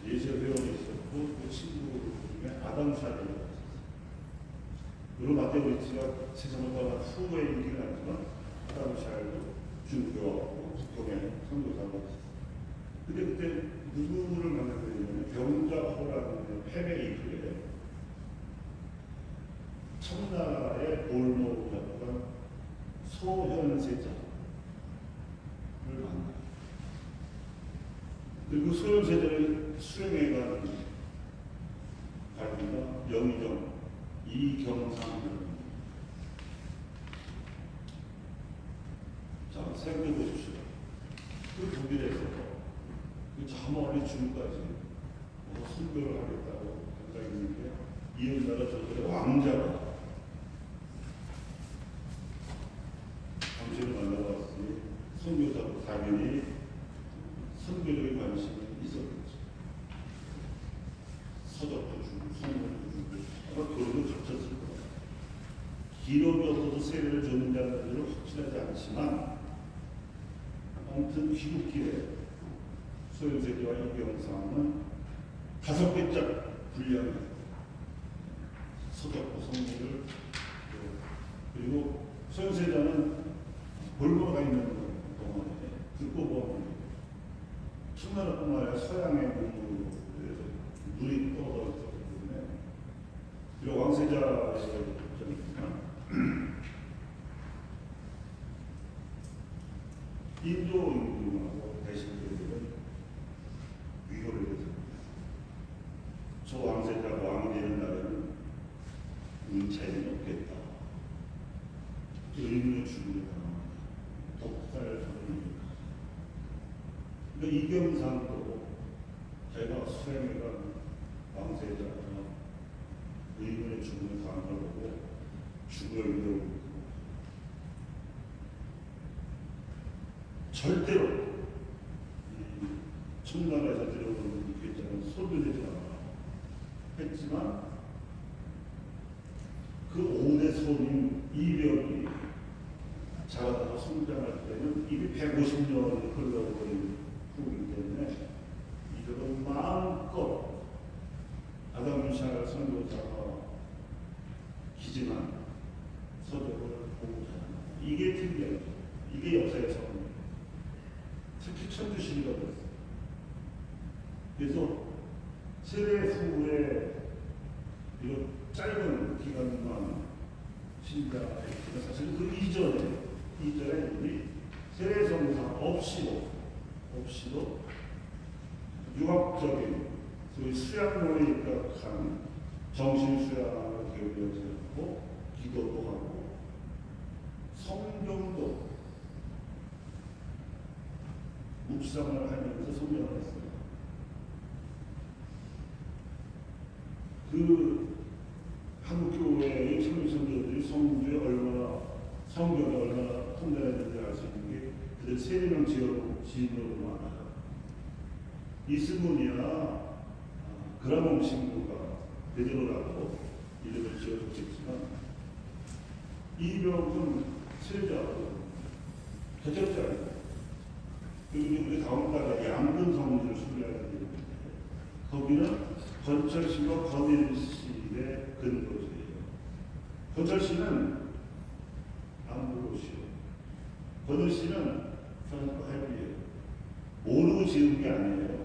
예술 회원이 있었고 그 친구 중에 아담 샤리라고 있었어요. 물론 밧데오리지가 세상을 떠난 후에이긴 하지만 아담 샤리도 중교하고 국경에 선교사가 있었어요. 근데 그때 누구를 만나게 되냐면 병자호라는 패배이후에 청나라의 볼모였던 소현세자를 만나요. 그리고 소현세자를 수행해간 가리가 영의정 이경상을. 자, 생각해 보십시오. 그 독일에서 저 멀리 중국까지 선교를 하겠다고 생각했는데 이웃나라 저들의 왕자가 당신을 만나봤으니 선교사도 당연히 선교적인 관심이 있었겠죠. 서적도 주고 선물도 주고 아마 그런 걸 갖췄을 거예요. 기록이 없어도 세례를 줬는다는 것은 확실하지 않지만 아무튼 귀국길에 소현세자와 이경상은 5개짝 분리합니다. 서적과 성물을. 그리고 소현세자는 볼모가 있는 동안에 듣고 보면 청나라뿐만 아니라 서양의 문물로 눈이 떠들었기 때문에. 그리고 왕세자의 입장이 있지만 인도인들하고 대신들은 위로를 해서 저 왕세자가 왕이 되는 날에는 차이는 없겠다. 의문의 죽음을 당합니다. 독살하는. 그러니까 이경상도 제가 수행해간 왕세자가 의문의 죽음을 당하고 죽을 위협을 절대로 이 청나라에서 들어오는 이 괴짜는 소멸되지 않아 했지만 그 5대 손인 이벽이 자라다가 성장할 때는 이미 150년이 흘러버린 후이기 때문에 이벽은 마음껏 아담 미샤엘 선교사가 기증한 서적을 보고 자랍니다. 이게 특이하죠. 이게 역사의 성공. 특히 천주신이라고 했어요. 그래서 세례 후에 이런 짧은 기간만 신자의 사실 그 이전에 우리 세례 성사 없이도 유학적인 소위 수양론에 입각한 정신 수양을 기울여서 하고 기도도 하고 성경도 묵상을 하면서 성경을 했어요. 그 한국교회의 청년들이 성경에 얼마나 통달했는지 알 수 있는 게 그들 세례명 지인으로 많아요. 이스문이나 그라몽 신부가 베드로라고 이름을 지어줬겠지만 이병은 세자고 개척자예요. 그리고 우리 다음 달에 양근 성지를 수리하게 되는데 거기는 권철씨와 권일씨의 근거지예요. 권철씨는 안보로시요. 권일씨는 franco 헬비예요. 모르고 지은 게 아니에요.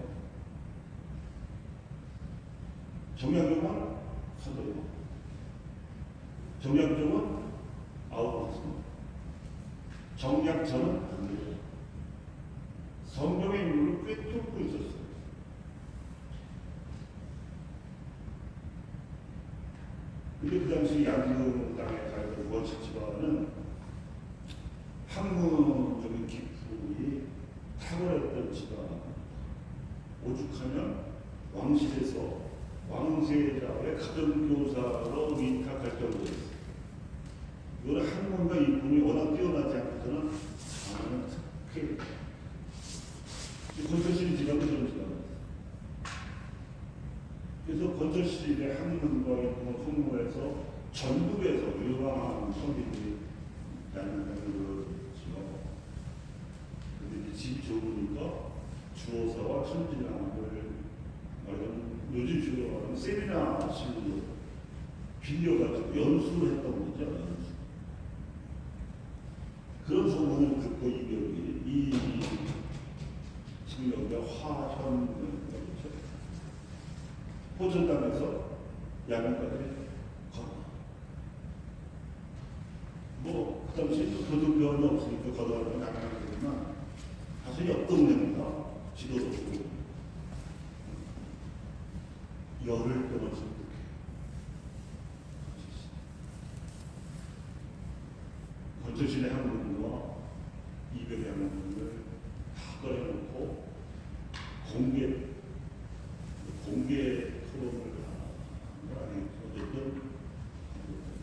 정약용은 사도요. 정약용은 아우구스입니다. 정약전은 안 돼요. 성경의 인물을 꿰뚫고 있었어요. 근데 그 당시 양금 땅에 살던 원칙 집안은 학문적인 기품이 탁월했던 집안. 오죽하면 왕실에서 왕세자의 가정교사로 위탁할 정도였어요. 이거는 학문과 이품이 워낙 뛰어나지 않고서는 아는 특혜. 권철실 집안도 그런 집안이었어요. 그래서 권철실의 학문과 이품을 풍부해서 전국에서 유망한 성인들이 나는 거죠. 근데 집 좋으니까 주어사와 천지랑을 요즘 주로 말하는 세미나 식으로 빌려가지고 연수를 했던 거죠. 연수. 그런 소문을 듣고 이별이 이 지금 여기가 화현이죠. 호전 땅에서 야간까지 그 당시 교통편은 없으니까 걷어가는 가능하겠지만 사실 옆 동네입니다. 지도도 없고 열흘 동안 설득해. 권철신의 학문과 이별의 학문을 다 꺼내놓고 공개 토론을 하는 어쨌든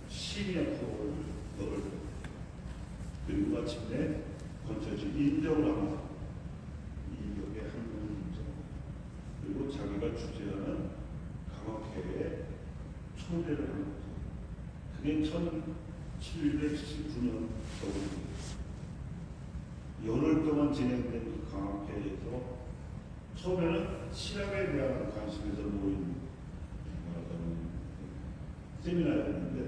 심야 토론을 넣을 그리고 마침내 권철신 인정을 합니다. 이별의 학문 인정. 그리고 자기가 주재하는 강학회에 초대를 한 거죠. 그게 1779년 겨울입니다. 열흘 동안 진행된 그 강학회에서 처음에는 신학에 대한 관심에서 모인 세미나였는데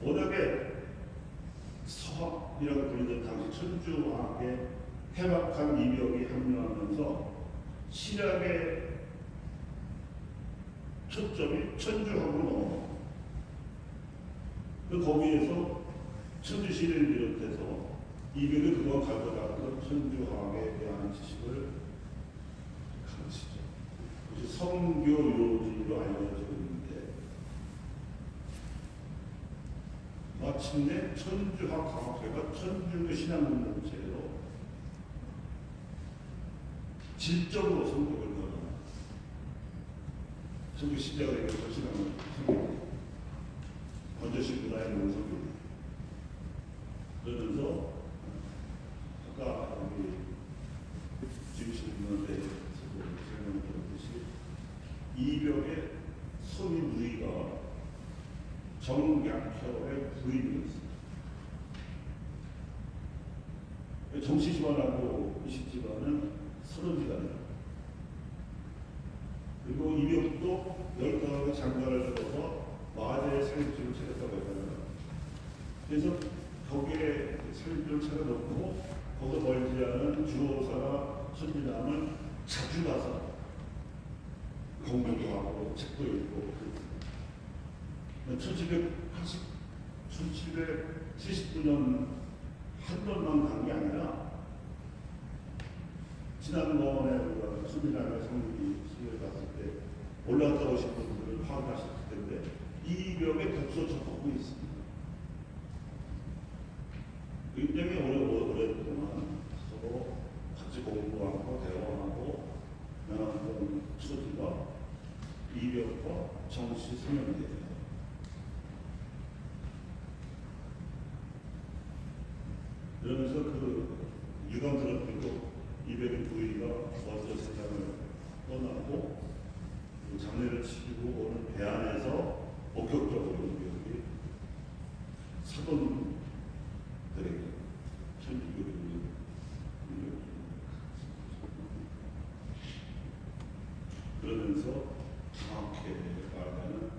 워낙에 서학이라고 불리던 당시 천주학에 해박한 이벽이 합류하면서 신학의 초점이 천주학으로 넘어갑니다. 거기에서 천주신을 비롯해서 이벽이 그동안 가져가던 천주학에 대한 지식을 가르치죠. 그것이 성교요지로 알려져 있는데 마침내 천주학 강학회가 천주교 신학문제로 질적으로 성격을 변화합니다. 천주 신자가 되면서 신학을 성격 권철신 문화의 성격 그러면서 아까 정치 집안하고 의식 집안은 서른지가 돼요. 그리고 이병도 15개 장관을 들어서 마하제의 사립지를 차렸다고 했잖아요. 그래서 거기에 사립지를 차려놓고 거기서 멀지 않은 주호사나 천지남을 자주 가서 공부도 하고 책도 읽고 1779년 한 번만 간 게 아니라 지난번에 우리가 수민남의 성립이 시에 갔을 때 올라갔다 오신 분들을 확인하셨을 텐데 이 벽에 독서 적하고 있습니다. 굉장히 오랫동안 서로 같이 공부하고 대화하고 나눴던 처지가 이벽과 정시 성형이에요. 그러면서 그 유감스럽게도 이백의 부위가 먼저 세상을 떠나고 그 장례를 치르고 오는 배 안에서 본격적으로 이벽이 사돈들에게 천주교들이 그러면서 정확하게 말하는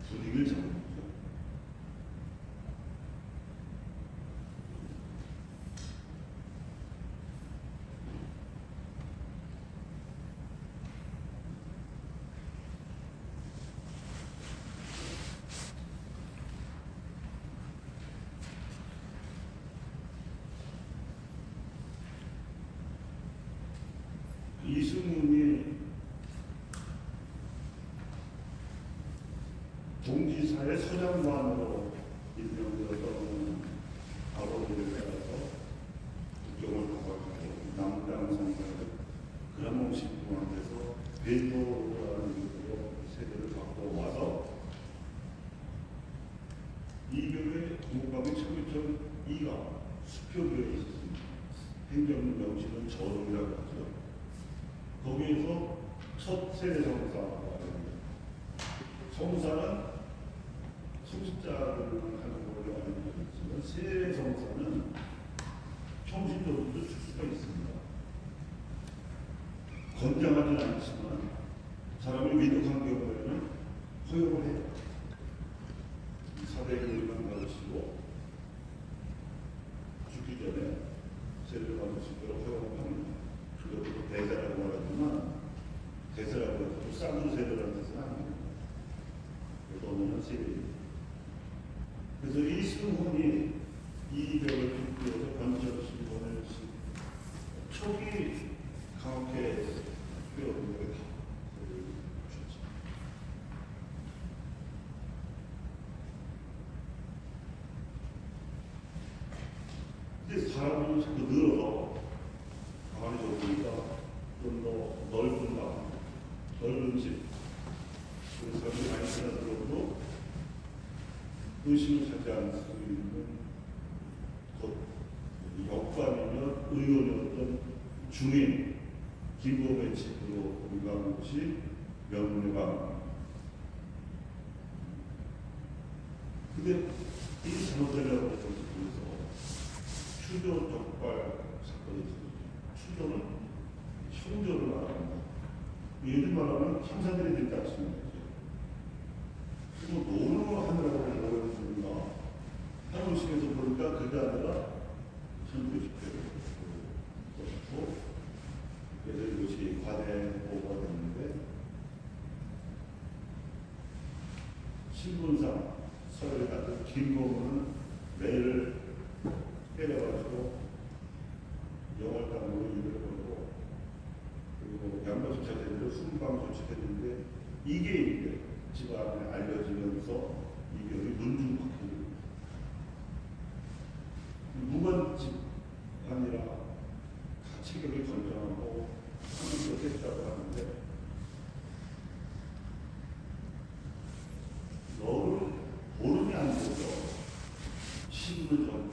분위기를 잡는 거죠. 이승훈이 동지사의 서장관으로 임명되었던 아버지를 따라서 국경을 가봤고 남당 상사를 그란몽 신부한테서 벤도라는 이름으로 세대를 갖고 와서 이교의 동북방의 청유천 2가 수표교에 있었습니다. 행정 명칭은 저동이라고 하죠. 거기에서 첫 세대 성사가 됩니다. 성사는 성직자를 하는 걸로 알고 있지만 세대 성사는 평신도로도 줄 수가 있습니다. 권장하지는 않지만 사람이 위독한 경우에는 허용을 해요. 사대 교리만 가르치고 죽기 전에 세례를 받을 수 있도록 허용을 합니다. 그것도 대세라고 말하지만 대세라고 해서 쌍으로 세례라는 뜻은 아닙니다. 또는 세례입니다. 그래서 이승훈이 이 벽을 뚫고서 변철 신문을 초기 강하게 표현을 줬죠. 근데 사람이 자꾸 늘어서 가만히 좁으니까 좀 더 넓은 방, 넓은 집, 그래서 사람이 많이 지나들어도 의심을 찾지 않을 수 있는 것, 역관이면 의원이었던 중인 김범의 집으로 공간 곳이 명문회관. 근데 이 잘못되려고 해서 추조 적발 사건이 있습니다. 추조는 형조를 말합니다. 예를 말하면 형사들이 됐다 하시는 거죠. 그리고 노름을 하느라고 모였습니다. 한국식에서 보니까 그게 아니라 1910대로 썼고, 그래서 이것이 관에 보고가 됐는데, 신분상 서열 같은 김범은 매를 때려가지고 영월당으로 일을 걸고, 그리고 양반수차 제대로 순방 조치했는데 이게 이제 집안에 알려지면서 이게 문중박해입니다. 무관 집안이라 다 체격이 건장하고 하는 것이 있다고 하는데 너를 보름이 안 돼서 신을 좀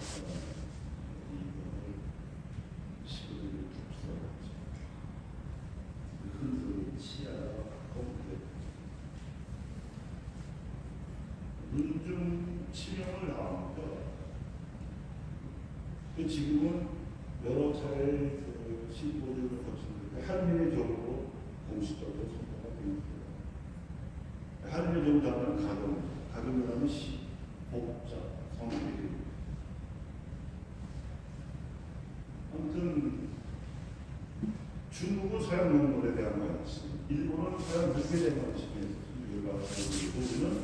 문중 치명을 나옵니다. 지금은 여러 차례 그 심보를 거치는데 한민의 경우로 공식적으로 선포가 됩니다. 한민의 경우 다음은 가정이라는 시, 복자, 성비. 아무튼 중국은 서양 몽골에 대한 관심, 일본은 서양 북에 대한 관심에서 우리는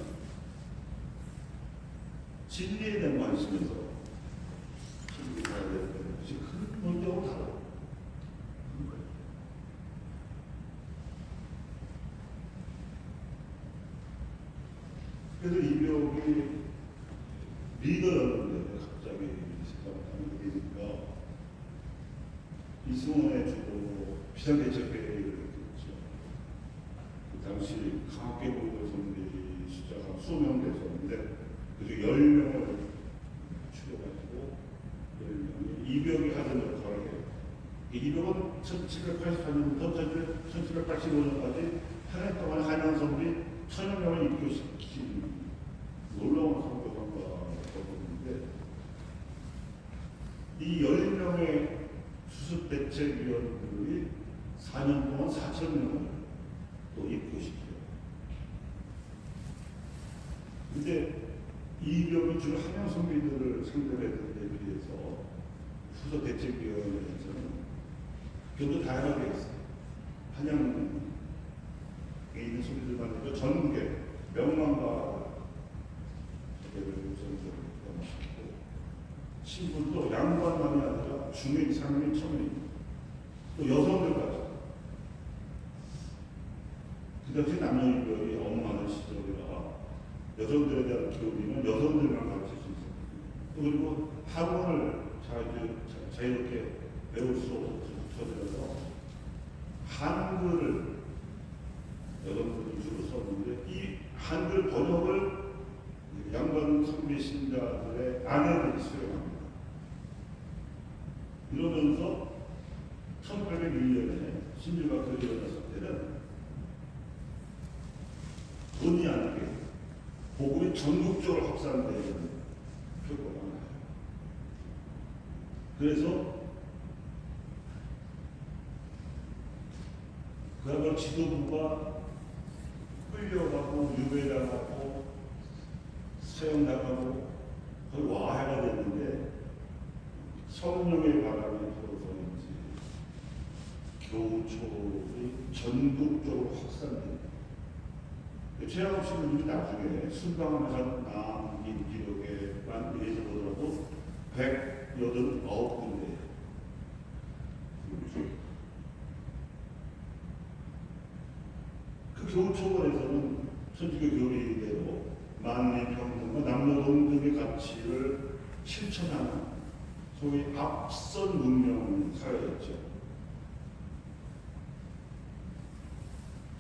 진리에 대한 관심에서 진리가 되는 것이 큰 문제하고 다르다. 그래서 이병이 리더였는데 갑자기 시작하는 게 되니까 이승원의 주로 비상대책회의를 했죠. 그 당시 강학계 보이던 선배들이 숫자가 수명 됐었는데 그중 10명을 추려가지고 10명이 이병이 하던 역할을 해요. 이병은 1784년부터 1785년까지 8년 동안 한양 선비 1000여 명을 입교시킨 놀라운 선교사였는데 이 10명의 수습대책위원들이 4년 동안 4,000명을 또 입교시켜요. 근데 이병이 주로 한양 선비들을 상대로 했던 데 비해서 수습대책위원회에서는 경도 다양하게 했어요. 한양에 있는 선비들만 아니라 전국에 명망가 대회를 우선적으로 신분도 양반만이 아니라 중인, 상인, 청인, 또 여성들까지. 그 당시 남녀인별이 엉망한 시절이라 여성들에 대한 교육은 여성들만 가르칠 수 있었고, 그리고 학원을 자유롭게 배울 수 없어서 한글을 여성들이 주로 썼는데 이 한글 번역을 양반 선비 신자들의 아내들이 수행합니다. 이러면서 1801년에 신주각설이 일어났을 때는 본의 아니게 복음이 전국적으로 확산되는 효과가 나요. 그래서 그야말로 지도부가 끌려가고 유배당하고 사형당하고 거의 와해가 됐는데 성령의 바람이 불어서인지 교우초이 전국적으로 확산됩니다. 최양욱 씨는 나중에 순방한 남긴 기록에만 의해서 보더라도 189군데 그 교우초원에서는 천주교 교리대로 만민평등과 남녀동등의 가치를 실천하는 소위 앞선 문명 사회였죠.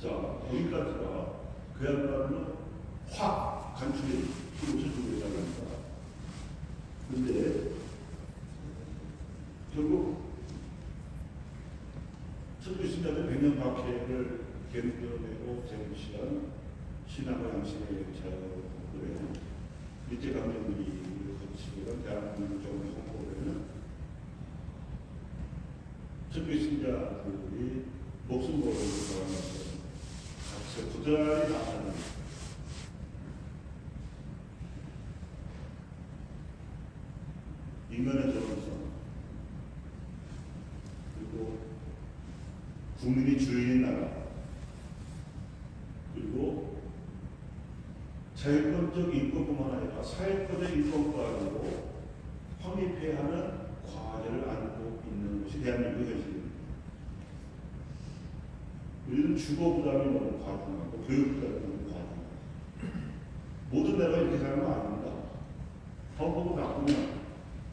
자, 여기까지가 그야말로 확 간추린 천주교잖아요. 근데 결국 천주교 신자들 100년 박해를 견뎌내고 쟁취한 신앙과 양심의 자유를 일제강점기 거치던 대한민국 정부의 선포를 천주교 신자들이 목숨 걸고 돌아가면서 같이 부자리 나가는 인간의 정성 그리고 국민이 주인인 나라 그리고 자율권적 인권뿐만 아니라 사회권적 인권까지도 확립해야 하는 과제를 안고 있는 것이 대한민국 현실입니다. 우리는 주거 부담이 너무 과중하고 교육 부담이 너무 과중하고 모든 나라가 이렇게 사는 거 아닙니다. 헌법을 바꾸면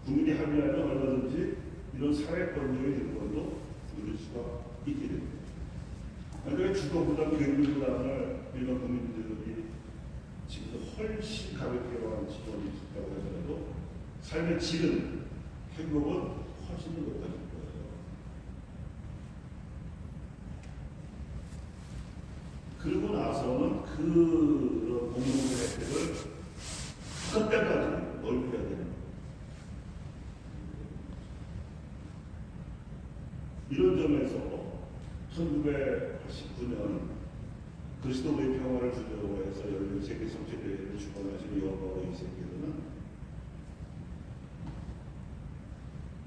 국민이 합의하면 얼마든지 이런 사회권적인 인권도 누릴 수가 있게 됩니다. 그러니까 주거 부담, 교육 부담을 일반 국민들이 지금 훨씬 가볍게 와는 지원이 있다고 하더라도 삶의 질은, 행복은 훨씬 더 높아질 거예요. 그러고 나서는 그런 공동의 혜택을 끝때까지 넓혀야 되는 거예요. 이런 점에서 1989년 그리스도의 평화를 주제로 해서 열린 세계 성취대회를 주관하신 여호와 이세계는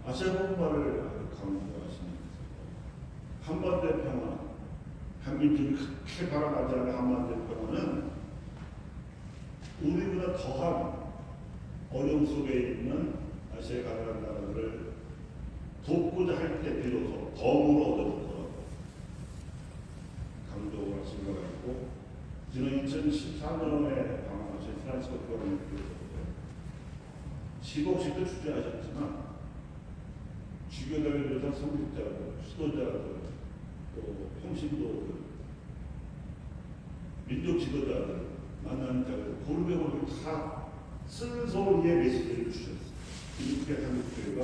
아시아 본부를 강조하시면서 한반도의 평화, 한민족이 크게 바라가지 않은 한반도의 평화는 우리보다 더한 어려움 속에 있는 아시아의 가난한 나라들을 돕고자 할 때 비로소 덤으로 얻어질 거라고 강조를 하신 것 같고, 지난 2014년에 방문하신 프란스 국가원님께서 10억씩도 투자하셨지만 주교단을 비롯한 성직자들, 수도자들, 또 평신도들, 민족 지도자들, 만나는 자들, 고르베고르 다 쓴소리의 메시지를 주셨어요. 이렇게 한국교회가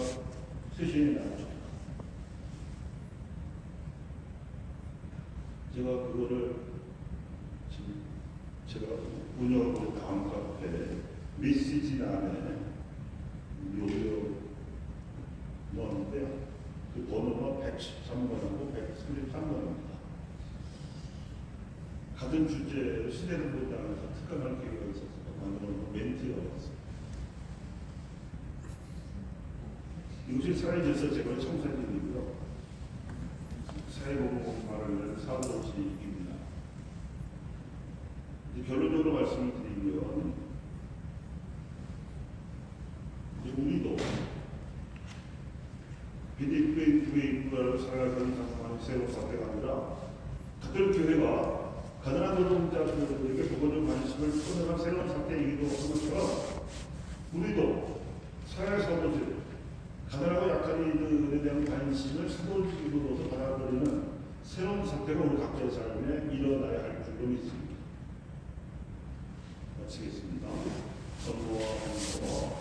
쇄신이 나왔죠. 제가 그거를 지금 제가 운영하고 다음 카페에 메시지 안에 넣었는데요. 그 번호가 113번하고 133번입니다. 같은 주제로 시대를 보지 않아서 특강할 계획가 있어서 만들어놓은 멘트가 왔습니다. 이곳이 사회질서 제거의 청사진이고요. 사회보건마을 위한 사무실입니다. 결론적으로 말씀을 드리면 우리도 비대교회를 살아가는 장성하는 새로운 사태가 아니라 같은 교회가 가난한 노동자들에게 보건적 관심을 표현한 새로운 사태이기도 한 것처럼 우리도 사회 사도들, 가난하고 약한 이들에 대한 관심을 사도직으로서 받아들이는 새로운 사태가 우리 각자의 삶에 일어나야 할 줄로 믿습니다. 마치겠습니다. 선거와